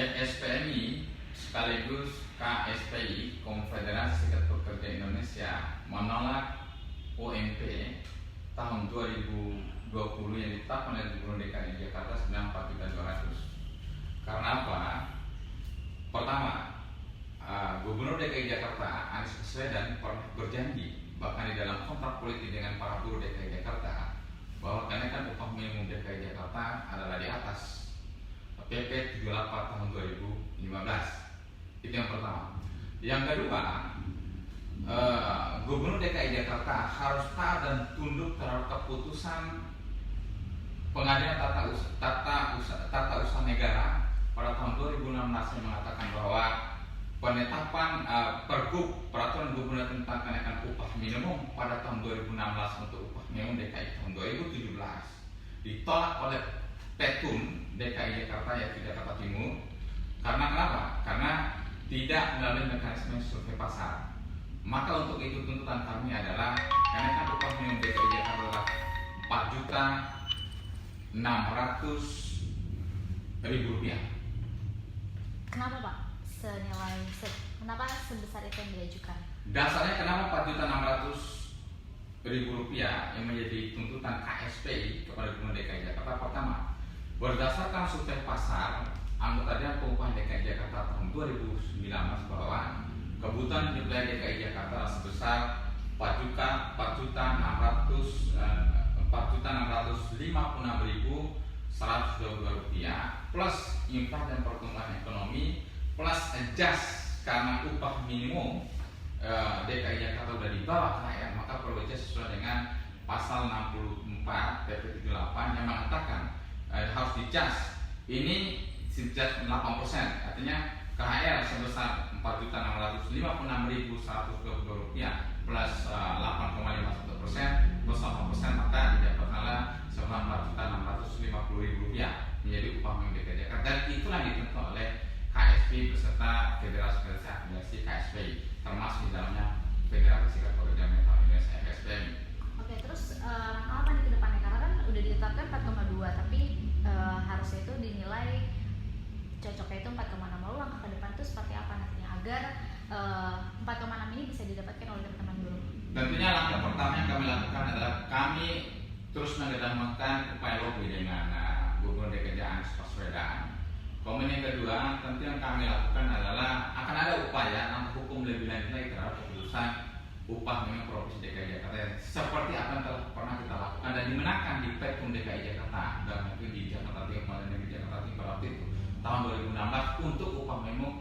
FSPMI sekaligus KSPI Konfederasi Serikat Pekerja Indonesia menolak UMP tahun 2020 yang ditetapkan oleh Gubernur DKI Jakarta senilai 4.200.000. Karena apa? Pertama, Gubernur DKI Jakarta Anies Baswedan pernah berjanji bahkan di dalam kontrak politik dengan para buruh DKI Jakarta bahwa kenaikan upah minimum DKI Jakarta adalah di atas PP 78 tahun 2015. Itu yang pertama. Yang kedua, Gubernur DKI Jakarta harus taat dan tunduk terhadap keputusan Pengadilan Tata Usaha Negara pada tahun 2016 yang mengatakan bahwa penetapan Pergub Peraturan Gubernur tentang kenaikan upah minimum pada tahun 2016 untuk upah minimum DKI tahun 2017 ditolak oleh Petun DKI Jakarta yaitu Jakarta Timur. Karena kenapa? Karena tidak melalui mekanisme survei pasar. Maka untuk itu tuntutan kami adalah kenaikan upah minimum DKI Jakarta adalah 4.600.000 rupiah. Kenapa Pak? Kenapa sebesar itu yang diajukan? Dasarnya kenapa 4.600.000 rupiah yang menjadi tuntutan KSPI kepada Gubernur DKI Jakarta? Pertama, berdasarkan survei pasar anggota Dewan Pengupahan DKI Jakarta tahun 2019 bahwa kebutuhan di wilayah DKI Jakarta sebesar 4.656.122 rupiah plus inflasi dan pertumbuhan ekonomi plus adjust karena upah minimum DKI Jakarta sudah di bawah KHR, maka perlu adjust sesuai dengan pasal 64 PP 38 yang mengatakan harus di-adjust ini sejak 8%, artinya KHR sebesar 4.656.122 rupiah plus 8,51% plus 8%, maka didapatkanlah sebesar 4.650.000 rupiah menjadi upah minimum DKI Jakarta. Dan itulah ditentukan oleh KSPI beserta Federasi KSPI, termasuk di dalamnya Federasi Serikat Pekerja Metal Indonesia FSPMI. Oke, terus langkah apa nih ke depannya? Karena kan udah ditetapkan 4,2, tapi harusnya itu dinilai cocoknya itu 4,6. Lalu langkah ke depan itu seperti apa nantinya agar 4,6 ini bisa didapatkan oleh teman-teman buruh? Tentunya langkah pertama yang kami lakukan adalah kami terus mengedepankan upaya lobby dengan Gubernur DKI Anies Baswedan. Kemudian yang kedua, tentu yang kami lakukan adalah akan ada upaya langkah hukum lebih lanjut lagi terhadap keputusan upah minimum Provinsi DKI Jakarta seperti apa yang telah pernah kita lakukan dan dimenangkan di Petun DKI Jakarta dan itu di Jakarta Timur dan di Jakarta Timur waktu itu tahun 2016 untuk upah minimum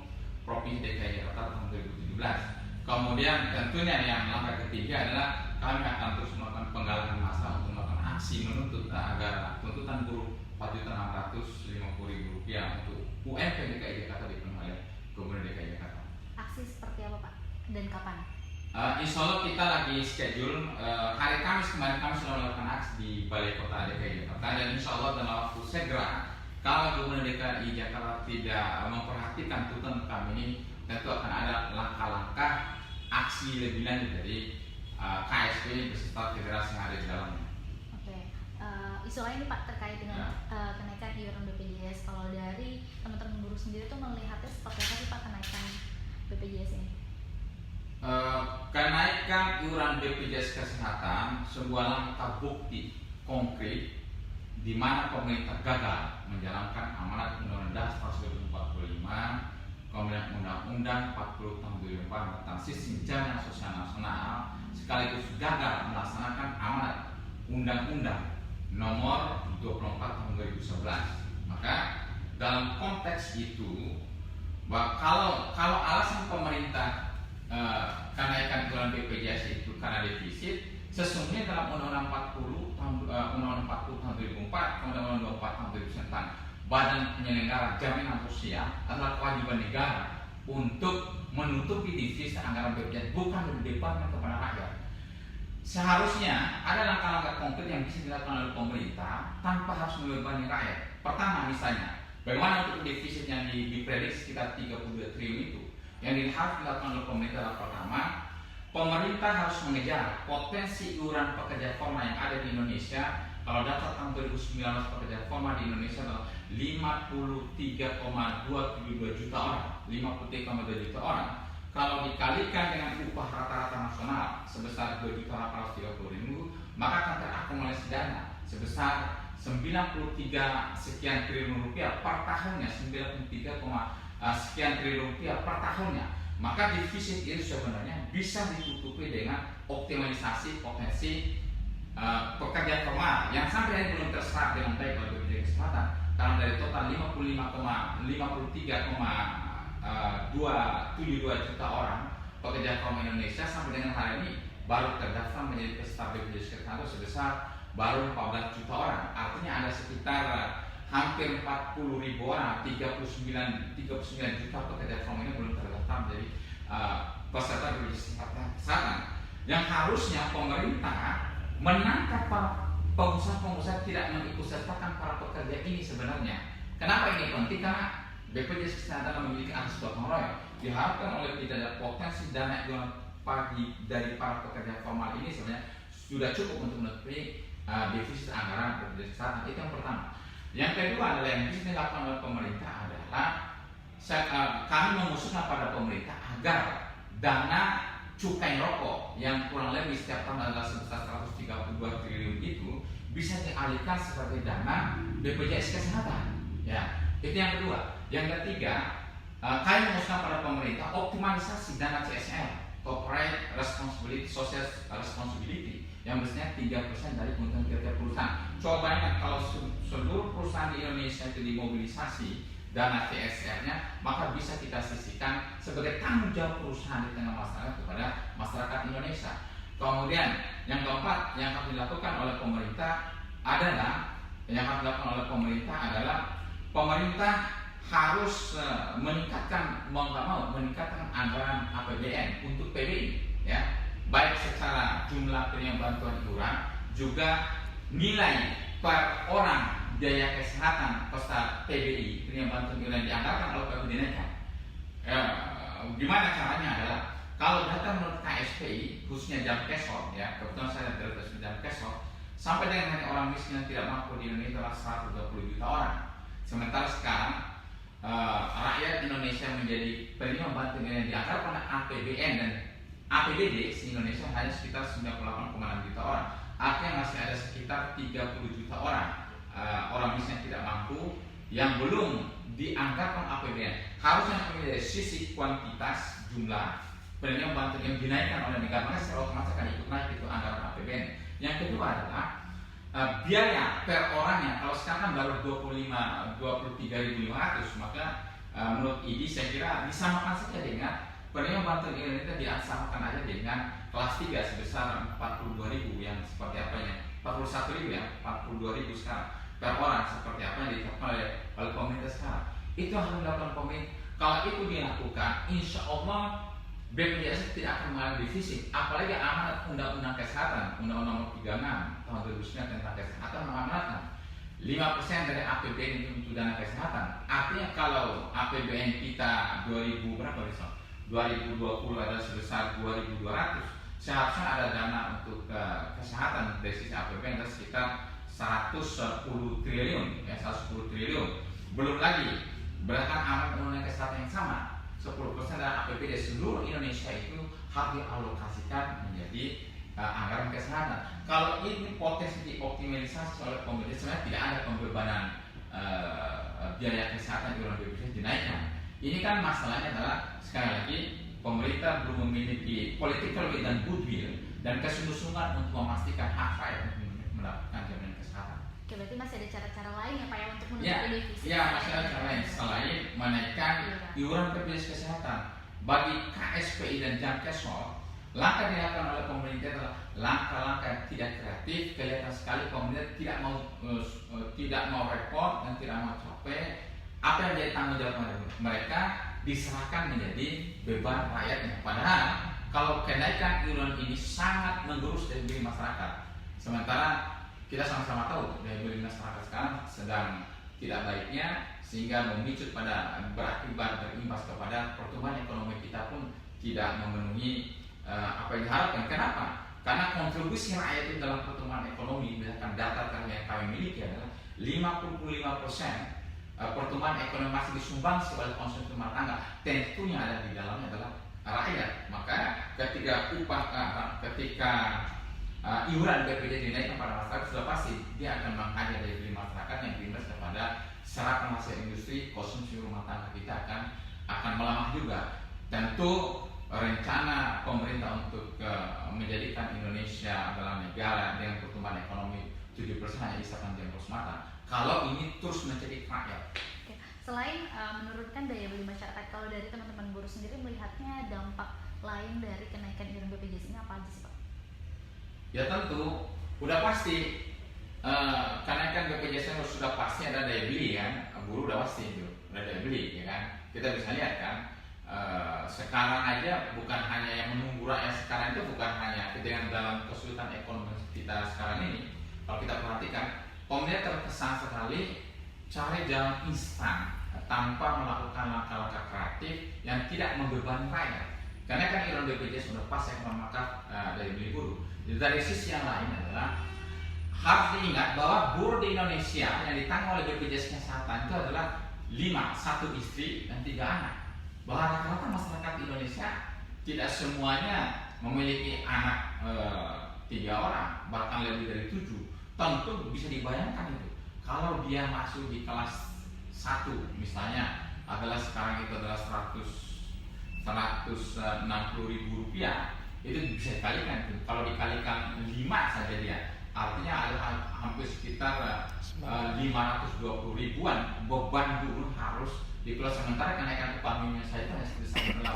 Provinsi DKI Jakarta tahun 2017. Kemudian tentunya yang langkah ketiga adalah kami akan terus melakukan penggalangan massa untuk melakukan aksi menuntut agar tuntutan buruh 4.650.000 rupiah untuk UMP DKI Jakarta dipenuhi oleh Gubernur DKI Jakarta. Aksi seperti apa Pak? Dan kapan? Insya Allah kita lagi schedule hari Kamis kemarin kami sudah melakukan aksi di Balai Kota DKI Jakarta dan insya Allah dalam waktu segera kalau Gubernur DKI Jakarta tidak memperhatikan tuntutan kami ini tentu akan ada langkah-langkah aksi lebih lanjut dari KSP beserta federasi yang ada di dalamnya. Oke, isu lain nih Pak terkait dengan kenaikan iuran BPJS. Kalau dari teman-teman buruh sendiri tuh melihatnya seperti apa sih Pak kenaikan BPJS ini? Kenaikan iuran BPJS Kesehatan sebuah langkah bukti konkret di mana pemerintah gagal menjalankan amanat Undang-Undang Dasar 1945, kemudian Undang-Undang 40 tahun 2004 tentang sistem jaminan sosial nasional, sekaligus gagal melaksanakan amanat Undang-Undang Nomor 24 tahun 2011. Maka dalam konteks itu, bahwa kalau alasan pemerintah kenaikan iuran BPJS itu karena defisit, sesungguhnya dalam Undang-Undang 40 tahun 2004, Undang-Undang 24 tahun 2009 tentang Badan Penyelenggara Jaminan Sosial adalah kewajiban negara untuk menutupi defisit anggaran BPJS, bukan dibebankan kepada rakyat. Seharusnya ada langkah-langkah konkret yang bisa dilakukan oleh pemerintah tanpa harus membebani rakyat. Pertama misalnya, bagaimana untuk defisit yang diprediksi sekitar 32 triliun itu? Yang harus dilakukan oleh pemerintah adalah pertama, pemerintah harus mengejar potensi iuran pekerja formal yang ada di Indonesia. Kalau data tahun 2019 pekerja formal di Indonesia adalah 53,272 juta orang, 53,2 juta orang. Kalau dikalikan dengan upah rata-rata nasional sebesar 2.830.000, maka akan terakumulasi dana sebesar 93 sekian triliun rupiah per tahunnya, 93, sekian triliun rupiah per tahunnya. Maka defisit itu sebenarnya bisa ditutupi dengan optimalisasi potensi pekerjaan formal yang sampai hari belum terserap dengan baik oleh BPJS Kesehatan. Karena dari total 53,272 juta orang pekerja formal Indonesia sampai dengan hari ini baru terdaftar menjadi peserta BPJS Kesehatan sebesar baru 14 juta orang. Artinya ada sekitar hampir 40.000 orang, 39 juta pekerja formal ini belum terdaftar menjadi peserta BPJS Kesehatan. Yang harusnya pemerintah menangkap para pengusaha-pengusaha tidak mengikutsertakan para pekerja ini sebenarnya. Kenapa ini penting? Karena BPJS Kesehatan memiliki asas gotong royong. Diharapkan oleh tidak ada potensi dana yang pagi dari para pekerja formal ini sebenarnya sudah cukup untuk menutupi defisit anggaran BPJS Kesehatan. Itu yang pertama. Yang kedua adalah yang bisa dilakukan oleh pemerintah adalah kami mengusulkan pada pemerintah agar dana cukai rokok yang kurang lebih setiap tahun adalah sebesar 132 triliun itu bisa dialihkan sebagai dana BPJS Kesehatan. Ya, itu yang kedua. Yang ketiga, kami mengusulkan pada pemerintah optimalisasi dana CSR, Corporate Responsibility, Social Responsibility, yang biasanya 3% dari keuntungan tiap perusahaan. Coba bayangkan kalau seluruh perusahaan di Indonesia itu dimobilisasi dana CSR-nya, maka bisa kita sisihkan sebagai tanggung jawab perusahaan di tengah masyarakat kepada masyarakat Indonesia. Kemudian yang keempat yang akan dilakukan oleh pemerintah adalah pemerintah harus meningkatkan anggaran APBN untuk PBI, ya, baik secara jumlah penerima bantuan iuran juga nilai per orang biaya kesehatan peserta PBI penerima bantuan iuran dianggarkan oleh PBI dinaikkan. Gimana caranya adalah kalau data menurut KSPI khususnya Jamkesor, ya, kebetulan saya dari Jamkesor, sampai dengan hari orang miskin yang tidak mampu di Indonesia adalah 120 juta orang. Sementara sekarang rakyat Indonesia menjadi penerima bantuan yang dianggarkan oleh APBN dan APBD di Indonesia hanya sekitar 98,6 juta orang. Artinya masih ada sekitar 30 juta orang miskin yang tidak mampu yang belum dianggarkan APBN. Harusnya dari sisi kuantitas jumlah penerima bantuan yang dinaikkan oleh negara, maka secara otomatis akan ikut naik itu anggaran APBN. Yang kedua adalah biaya per orangnya. Kalau sekarang kan baru 23.500, maka menurut ID saya kira disamakan saja dengan penerima bantuan Indonesia, disamakan aja dengan kelas 3 sebesar 42.000 yang seperti apa ya, 41.000 ya, 42.000 sekarang per orang seperti apa yang ditetapkan oleh pemerintah sekarang. Itu harus dilakukan pemerintah. Kalau itu dilakukan, insya Allah BPJS tidak akan mengalami defisit. Apalagi amanat Undang-Undang Kesehatan, Undang-Undang Nomor 36 tahun 2009 tentang kesehatan mengamanatkan 5% dari APBN itu untuk dana kesehatan. Artinya kalau APBN kita 2020 adalah sebesar 2.200, seharusnya ada dana untuk kesehatan dari sisi APBN adalah sekitar 110 triliun, ya, 110 triliun. Belum lagi berdasarkan amanat Undang-Undang Kesehatan yang sama, 10% dari APBD seluruh Indonesia itu harus dialokasikan menjadi anggaran kesehatan. Kalau ini potensi dioptimalisasi oleh pemerintah, sebenarnya tidak ada pembebanan biaya kesehatan iuran BPJS dinaikkan. Ini kan masalahnya adalah sekali lagi pemerintah belum memiliki political will dan goodwill dan kesungguhan untuk memastikan hak rakyat untuk mendapatkan jaminan kesehatan. Oke, berarti masih ada cara-cara lain ya Pak ya untuk menutupi defisit? Ya, masih ada cara lain selain menaikkan iuran BPJS Kesehatan. Bagi KSPI dan Jamkesor, langkah yang dilakukan oleh pemerintah adalah langkah-langkah yang tidak kreatif. Kelihatan sekali pemerintah tidak mau repot dan tidak mau capek. Apa yang jadi tanggung jawab mereka diserahkan menjadi beban rakyatnya. Padahal kalau kenaikan iuran ini sangat menggerus daya beli masyarakat. Sementara kita sama-sama tahu daya beli masyarakat sekarang sedang tidak baiknya, sehingga memicu pada berimbas kepada pertumbuhan ekonomi kita pun tidak memenuhi apa yang diharapkan. Kenapa? Karena kontribusi rakyat itu dalam pertumbuhan ekonomi, misalkan data yang kami miliki adalah 55% pertumbuhan ekonomi masih disumbangsi oleh konsumsi rumah tangga. Tentunya ada di dalamnya adalah rakyat. Maka ketika iuran BPJS dinaikkan pada masyarakat, sudah pasti dia akan menghajar dari beli masyarakat yang berimbas kepada serapan hasil industri, konsumsi rumah tangga kita akan melemah juga. Tentu rencana pemerintah untuk menjadikan Indonesia adalah negara dengan pertumbuhan ekonomi 7% hanya disahkan jangkau semata. Kalau ini terus menjadi rakyat. Oke. Selain menurunkan daya beli masyarakat, kalau dari teman-teman buruh sendiri melihatnya dampak lain dari kenaikan iuran BPJS ini apa aja sih Pak? Ya tentu, udah pasti kenaikan BPJS sudah pasti ada daya beli kan, buruh udah pasti itu, ada daya beli ya kan. Kita bisa lihat kan, sekarang aja bukan hanya yang menunggu rakyat sekarang itu bukan hanya dengan dalam kesulitan ekonomi kita sekarang ini. Kalau kita perhatikan, pemerintah terkesan sekali cari jalan instan tanpa melakukan langkah-langkah kreatif yang tidak membebani rakyat. Karena kan iuran BPJS sudah pas yang memakan dari beli buruh. Jadi dari sisi yang lain adalah harus diingat bahwa buruh di Indonesia yang ditanggung oleh BPJS Kesehatan itu adalah 5, 1 istri dan 3 anak. Bahwa rata-rata masyarakat Indonesia tidak semuanya memiliki anak 3 orang, bahkan lebih dari 7. Tentu bisa dibayangkan itu kalau dia masuk di kelas 1 misalnya adalah sekarang itu adalah 160.000 rupiah, itu bisa dikalikan itu. Kalau dikalikan 5 saja dia, artinya ada hampir sekitar 520 ribuan beban buruh harus dikelola, sementara kenaikan upah minimum saja hanya sekitar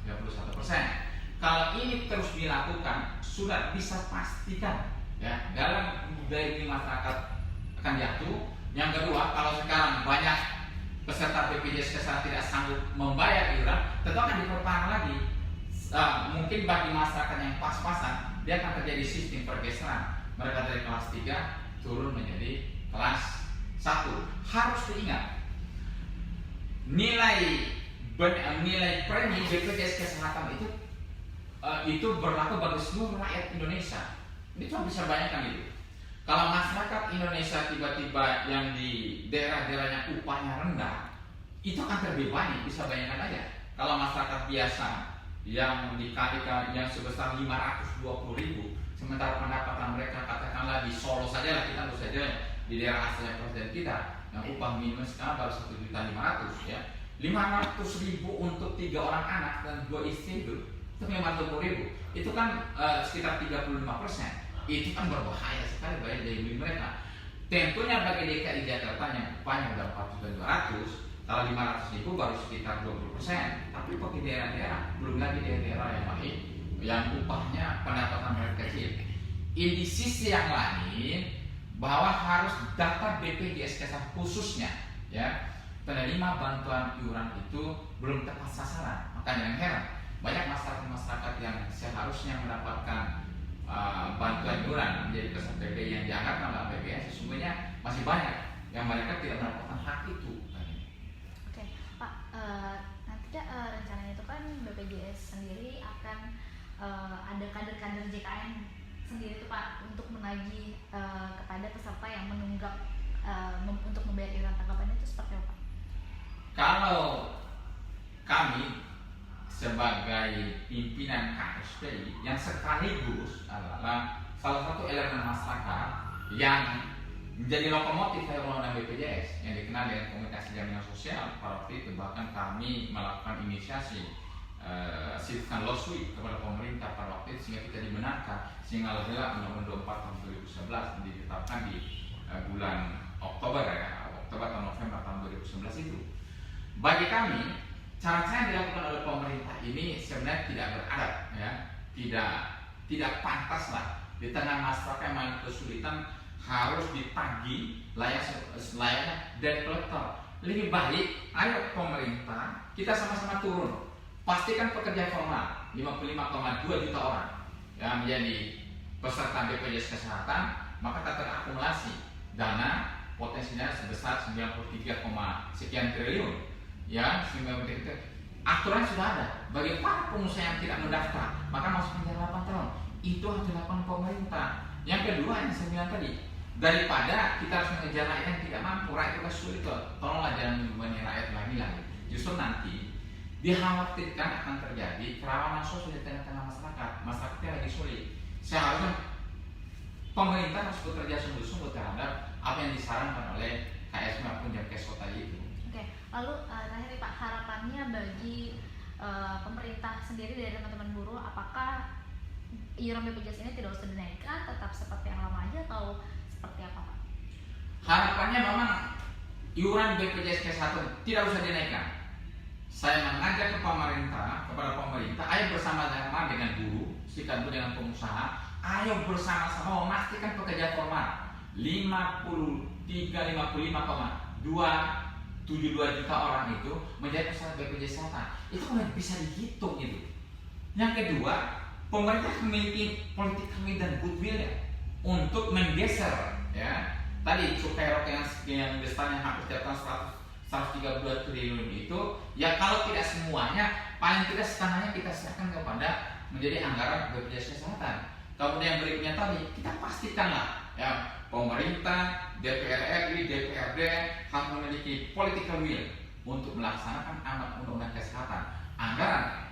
8,31%. Kalau ini terus dilakukan, sudah bisa pastikan ya dalam daya beli masyarakat akan jatuh. Yang kedua, kalau sekarang banyak peserta BPJS Kesehatan tidak sanggup membayar iuran, tentu akan diperparah lagi. Mungkin bagi masyarakat yang pas-pasan, dia akan terjadi sistem pergeseran. Mereka dari kelas 3 turun menjadi kelas 1. Harus diingat, nilai premi BPJS Kesehatan itu berlaku bagi seluruh rakyat Indonesia. Ini cuma bisa bayangkan itu. Kalau masyarakat Indonesia tiba-tiba yang di daerah-daerah yang upahnya rendah, itu akan terbebani. Bisa bayangkan aja. Kalau masyarakat biasa yang dikalikan yang sebesar 520.000, sementara pendapatan mereka katakanlah di Solo saja lah, kita harus saja di daerah asalnya presiden kita, yang upah minimum sekarang baru 1.500.000 ya. 500.000 untuk 3 orang anak dan 2 istri itu 520.000. Itu kan sekitar 35%. Itu kan berbahaya sekali bagi daya beli mereka. Tentunya bagi DKI Jakarta yang upahnya udah 4.200.000, kalau 500.000 baru sekitar 20%. Tapi bagi daerah-daerah, belum lagi daerah-daerah yang lain yang upahnya pendapatan mereka kecil. Di sisi yang lain, bahwa harus data BPJS Kesehatan khususnya ya penerima bantuan iuran itu belum tepat sasaran. Makanya yang heran, banyak masyarakat yang seharusnya mendapatkan bantuan iuran menjadi peserta PPI yang dianggarkan oleh APBN, sesungguhnya masih banyak yang mereka tidak mendapatkan hak itu. Oke, Pak, nanti rencananya itu kan BPJS sendiri akan ada kader-kader JKN sendiri itu Pak untuk menagih kepada peserta yang menunggak untuk membayar iuran tanggapan itu seperti apa? Kalau kami sebagai pimpinan KSPI yang sekaligus adalah salah satu elemen masyarakat yang menjadi lokomotif undang-undang BPJS yang dikenal dengan komunikasi jaminan sosial pada waktu itu, bahkan kami melakukan inisiasi citizen lawsuit kepada pemerintah pada waktu itu sehingga kita dibenarkan, sehingga alhamdulillah Undang-Undang 24 tahun 2011 ditetapkan di bulan Oktober atau November tahun 2011 itu. Bagi kami, cara-cara yang dilakukan oleh pemerintah ini sebenarnya tidak beradab ya, tidak pantas lah di tengah masyarakat yang mengalami kesulitan harus ditagih layaknya debt collector. Lebih baik ayo pemerintah kita sama-sama turun, pastikan pekerja formal 55,2 juta orang yang menjadi peserta BPJS Kesehatan, maka kita terakumulasi dana potensinya sebesar 93, sekian triliun ya, 93. aturan sudah ada. Bagi para pengusaha yang tidak mendaftar, maka masuk penjara 8 tahun. Itu harus dilakukan pemerintah. Yang kedua yang saya bilang tadi, daripada kita harus mengejar rakyat yang tidak mampu, rakyat juga sulit loh. Tolonglah jangan membebani rakyat lagi. Justru nanti dikhawatirkan akan terjadi kerawanan sosial di tengah-tengah masyarakat. Masyarakatnya lagi sulit. Seharusnya pemerintah harus bekerja sungguh-sungguh terhadap apa yang disarankan oleh KSM maupun Jamkes Kota itu. Oke, lalu terakhir nih Pak, harapannya bagi pemerintah sendiri dari teman-teman buruh, apakah iuran BPJS ini tidak usah dinaikkan, tetap seperti yang lama aja atau seperti apa Pak? Harapannya memang iuran BPJS Kesehatan tidak usah dinaikkan. Saya mengajak kepada pemerintah, ayo bersama-sama dengan buruh, serikat buruh dengan pengusaha, ayo bersama-sama memastikan pekerja formal 55,272 juta orang itu menjadi peserta BPJS Kesehatan. Itu kan bisa dihitung itu. Yang kedua, pemerintah memiliki politik kami dan goodwill ya untuk menggeser ya tadi cukai rokok yang besarnya hampir setiap tahun 132 triliun itu ya, kalau tidak semuanya paling tidak setengahnya kita serahkan kepada menjadi anggaran BPJS Kesehatan. Kemudian berikutnya tadi kita pastikanlah ya pemerintah, DPR RI, DPRD harus memiliki political will untuk melaksanakan amanat undang-undang kesehatan. Anggaran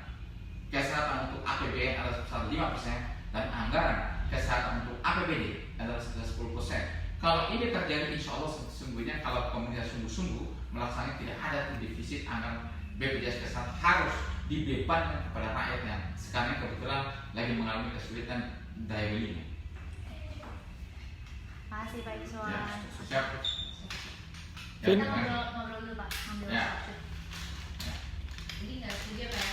kesehatan untuk APBN adalah sebesar 5% dan anggaran kesehatan untuk APBD adalah sebesar 10%. Kalau ini terjadi, insya Allah sesungguhnya kalau pemerintah sungguh-sungguh melaksanakan tidak ada defisit anggaran BPJS Kesehatan harus dibebankan kepada rakyat yang sekarang kebetulan lagi mengalami kesulitan daya belinya. Makasih Pak Iswan. Ya, siap. Kita ngobrol dulu Pak, ngambil Ya. Jadi nggak setuju Pak